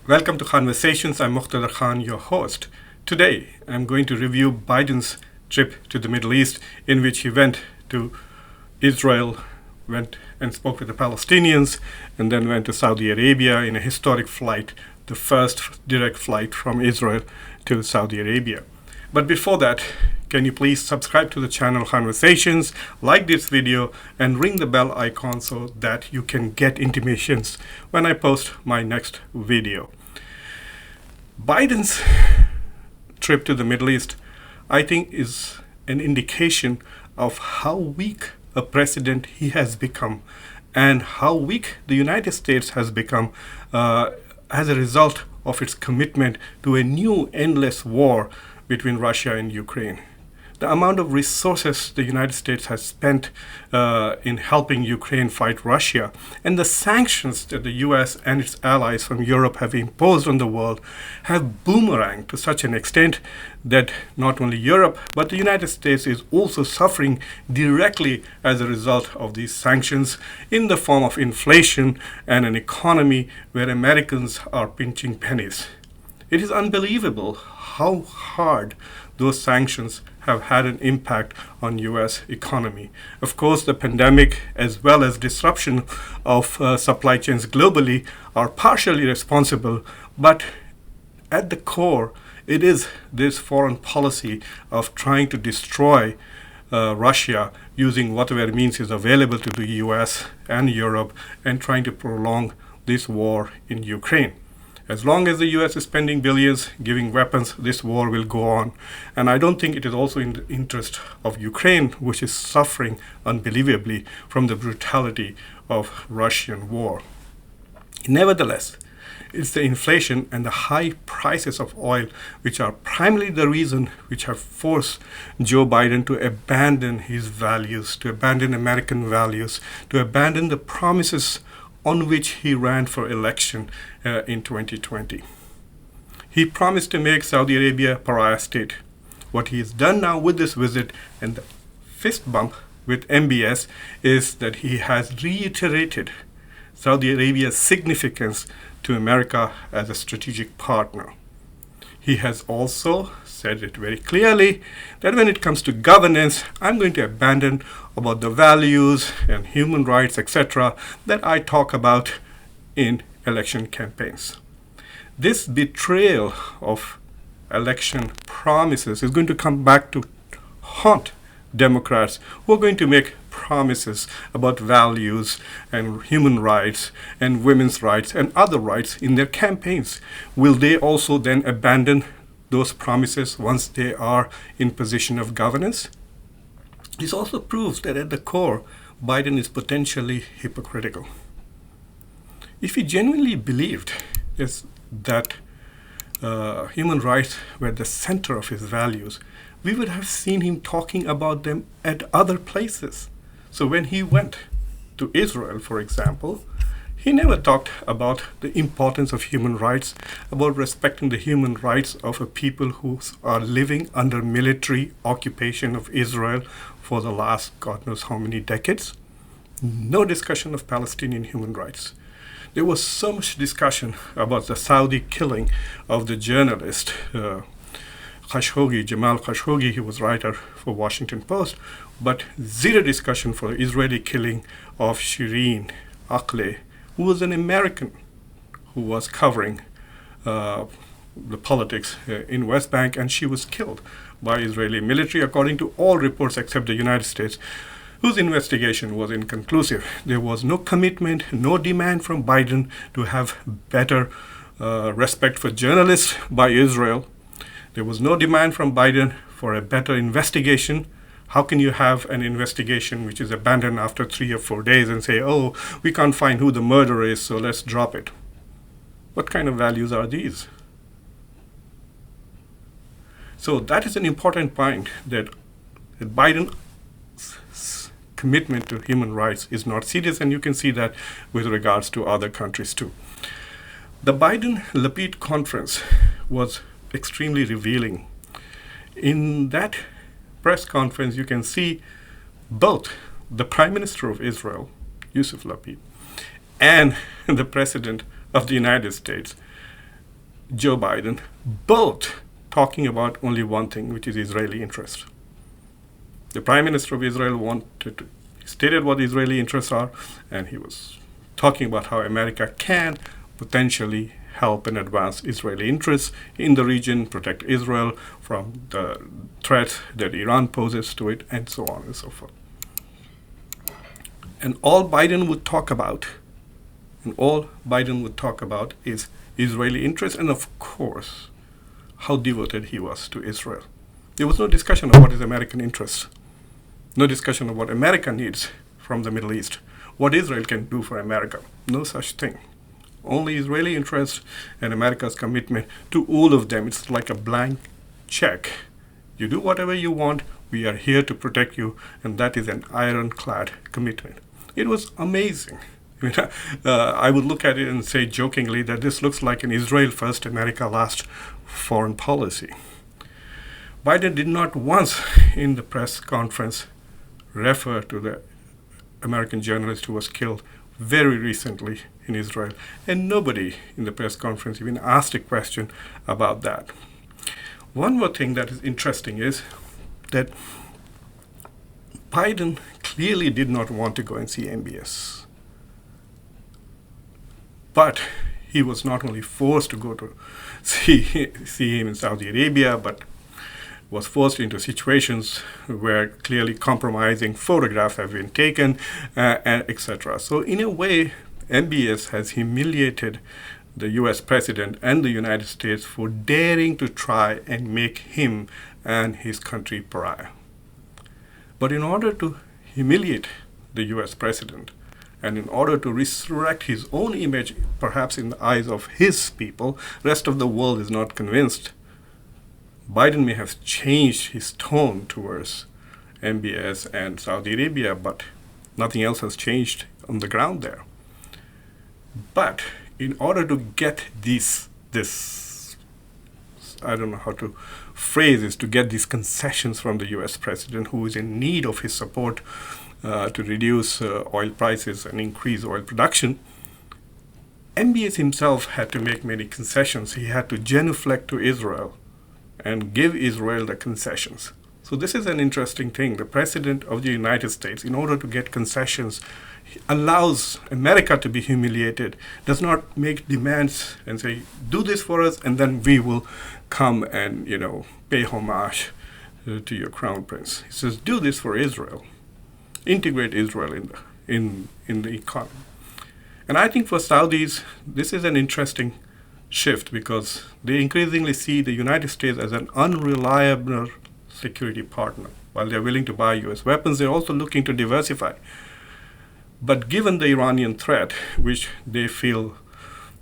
Welcome to Khanversations. I'm Muqtedar Khan, your host. Today, I'm going to review Biden's trip to the Middle East, in which he went to Israel, went and spoke with the Palestinians, and then went to Saudi Arabia in a historic flight, the first direct flight from Israel to Saudi Arabia. But before that, can you please subscribe to the channel Khanversations, like this video, and ring the bell icon so that you can get intimations when I post my next video. Biden's trip to the Middle East, I think, is an indication of how weak a president he has become and how weak the United States has become as a result of its commitment to a new endless war between Russia and Ukraine. The amount of resources the United States has spent in helping Ukraine fight Russia, and the sanctions that the US and its allies from Europe have imposed on the world have boomeranged to such an extent that not only Europe, but the United States is also suffering directly as a result of these sanctions in the form of inflation and an economy where Americans are pinching pennies. It is unbelievable how hard those sanctions have had an impact on US economy. Of course, the pandemic as well as disruption of supply chains globally are partially responsible, but at the core, it is this foreign policy of trying to destroy Russia using whatever means is available to the US and Europe and trying to prolong this war in Ukraine. As long as the US is spending billions giving weapons, this war will go on. And I don't think it is also in the interest of Ukraine, which is suffering unbelievably from the brutality of Russian war. Nevertheless, it's the inflation and the high prices of oil which are primarily the reason which have forced Joe Biden to abandon his values, to abandon American values, to abandon the promises on which he ran for election in 2020. He promised to make Saudi Arabia a pariah state. What he has done now with this visit and the fist bump with MBS is that he has reiterated Saudi Arabia's significance to America as a strategic partner. He has also said it very clearly that when it comes to governance, I'm going to abandon about the values and human rights, etc., that I talk about in election campaigns. This betrayal of election promises is going to come back to haunt Democrats who are going to make promises about values and human rights and women's rights and other rights in their campaigns. Will they also then abandon those promises once they are in position of governance? This also proves that at the core, Biden is potentially hypocritical. If he genuinely believed that human rights were the center of his values, we would have seen him talking about them at other places. So when he went to Israel, for example, he never talked about the importance of human rights, about respecting the human rights of a people who are living under military occupation of Israel for the last God knows how many decades. No discussion of Palestinian human rights. There was so much discussion about the Saudi killing of the journalist Khashoggi, Jamal Khashoggi. He was writer for Washington Post, but zero discussion for the Israeli killing of Shireen Akleh, who was an American who was covering the politics in West Bank, and she was killed by Israeli military, according to all reports except the United States, whose investigation was inconclusive. There was no commitment, no demand from Biden to have better respect for journalists by Israel. There was no demand from Biden for a better investigation. How can you have an investigation which is abandoned after 3 or 4 days and say, oh, we can't find who the murderer is, so let's drop it? What kind of values are these? So that is an important point, that Biden's commitment to human rights is not serious, and you can see that with regards to other countries too. The Biden-Lapid conference was extremely revealing. In that press conference, you can see both the Prime Minister of Israel, Yusuf Lapid, and the President of the United States, Joe Biden, both talking about only one thing, which is Israeli interest. The Prime Minister of Israel stated what the Israeli interests are, and he was talking about how America can potentially help and advance Israeli interests in the region, protect Israel from the threat that Iran poses to it, and so on and so forth. And all Biden would talk about is Israeli interests, and of course, how devoted he was to Israel. There was no discussion of what is American interest, no discussion of what America needs from the Middle East, what Israel can do for America. No such thing. Only Israeli interest and America's commitment to all of them. It's like a blank check. You do whatever you want, we are here to protect you, and that is an ironclad commitment. It was amazing. I would look at it and say jokingly that this looks like an Israel first, America last foreign policy. Biden did not once in the press conference refer to the American journalist who was killed very recently in Israel, and nobody in the press conference even asked a question about that. One more thing that is interesting is that Biden clearly did not want to go and see MBS. But he was not only forced to go to see him in Saudi Arabia, but was forced into situations where clearly compromising photographs have been taken, etc. So in a way, MBS has humiliated the US president and the United States for daring to try and make him and his country pariah. But in order to humiliate the US president, and in order to resurrect his own image, perhaps in the eyes of his people, rest of the world is not convinced, Biden may have changed his tone towards MBS and Saudi Arabia, but nothing else has changed on the ground there. But in order to get this, I don't know how to phrase this, to get these concessions from the US president, who is in need of his support to reduce oil prices and increase oil production, MBS himself had to make many concessions. He had to genuflect to Israel and give Israel the concessions. So this is an interesting thing. The President of the United States, in order to get concessions, allows America to be humiliated, does not make demands and say, do this for us, and then we will come and, pay homage to your crown prince. He says, do this for Israel. Integrate Israel in the economy. And I think for Saudis, this is an interesting shift because they increasingly see the United States as an unreliable security partner. While they're willing to buy US weapons, they're also looking to diversify. But given the Iranian threat, which they feel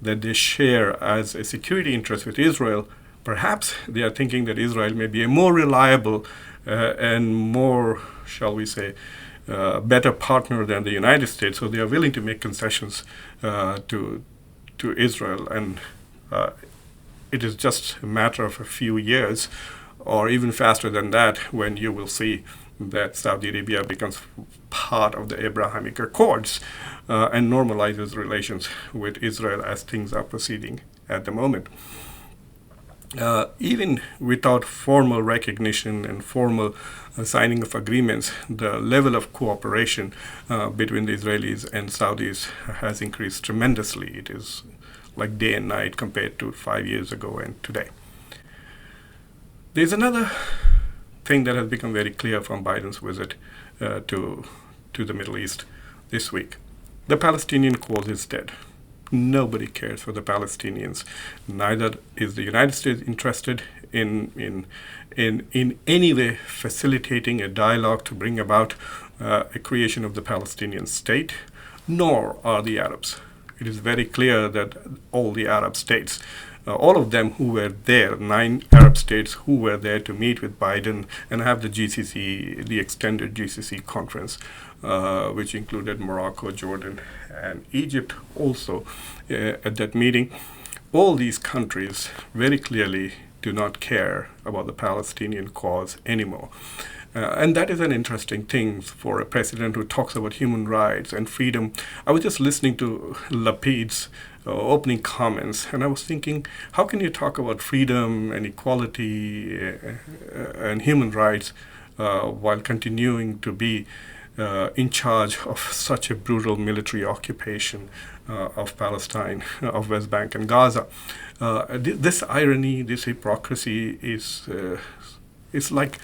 that they share as a security interest with Israel, perhaps they are thinking that Israel may be a more reliable and more, shall we say, better partner than the United States. So they are willing to make concessions to Israel. And it is just a matter of a few years, or even faster than that, when you will see that Saudi Arabia becomes part of the Abrahamic Accords and normalizes relations with Israel as things are proceeding at the moment. Even without formal recognition and formal signing of agreements, the level of cooperation between the Israelis and Saudis has increased tremendously. It is like day and night compared to 5 years ago and today. There's another thing that has become very clear from Biden's visit to the Middle East this week. The Palestinian cause is dead. Nobody cares for the Palestinians. Neither is the United States interested in any way facilitating a dialogue to bring about a creation of the Palestinian state, nor are the Arabs. It is very clear that all the Arab states, all of them who were there, 9 Arab states who were there to meet with Biden and have the GCC, the extended GCC conference, which included Morocco, Jordan, and Egypt also at that meeting. All these countries very clearly do not care about the Palestinian cause anymore. And that is an interesting thing for a president who talks about human rights and freedom. I was just listening to Lapid's opening comments, and I was thinking, how can you talk about freedom and equality and human rights while continuing to be in charge of such a brutal military occupation of Palestine, of West Bank and Gaza? This irony, this hypocrisy is like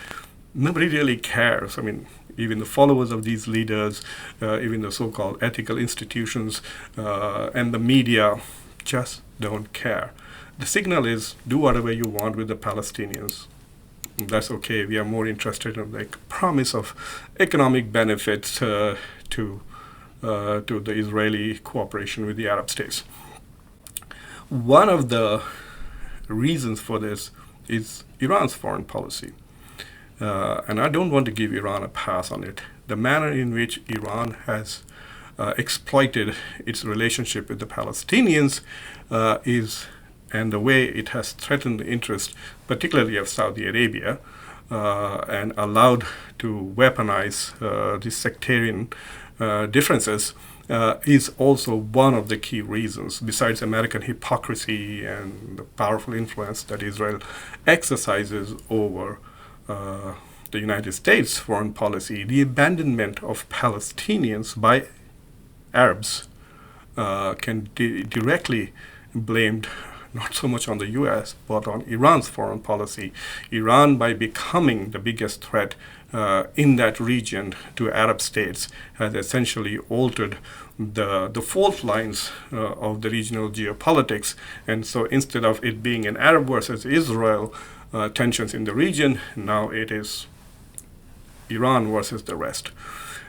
nobody really cares. I mean, even the followers of these leaders, even the so-called ethical institutions and the media just don't care. The signal is do whatever you want with the Palestinians. That's okay. We are more interested in the promise of economic benefits to the Israeli cooperation with the Arab states. One of the reasons for this is Iran's foreign policy. And I don't want to give Iran a pass on it. The manner in which Iran has exploited its relationship with the Palestinians and the way it has threatened the interest, particularly of Saudi Arabia, and allowed to weaponize these sectarian differences, is also one of the key reasons, besides American hypocrisy and the powerful influence that Israel exercises over the United States foreign policy. The abandonment of Palestinians by Arabs can directly blamed not so much on the US, but on Iran's foreign policy. Iran, by becoming the biggest threat in that region to Arab states, has essentially altered the fault lines of the regional geopolitics. And so instead of it being an Arab versus Israel tensions in the region, now it is Iran versus the rest.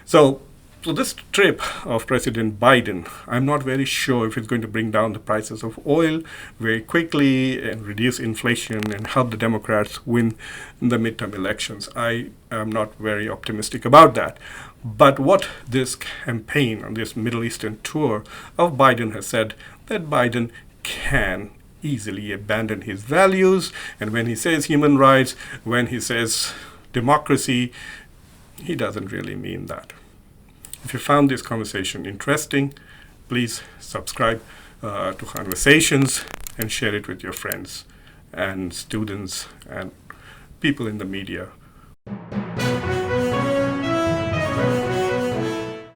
So this trip of President Biden, I'm not very sure if it's going to bring down the prices of oil very quickly and reduce inflation and help the Democrats win the midterm elections. I am not very optimistic about that. But what this campaign on this Middle Eastern tour of Biden has said, that Biden can easily abandon his values, and when he says human rights, when he says democracy, he doesn't really mean that. If you found this conversation interesting, please subscribe to Khanversations and share it with your friends and students and people in the media.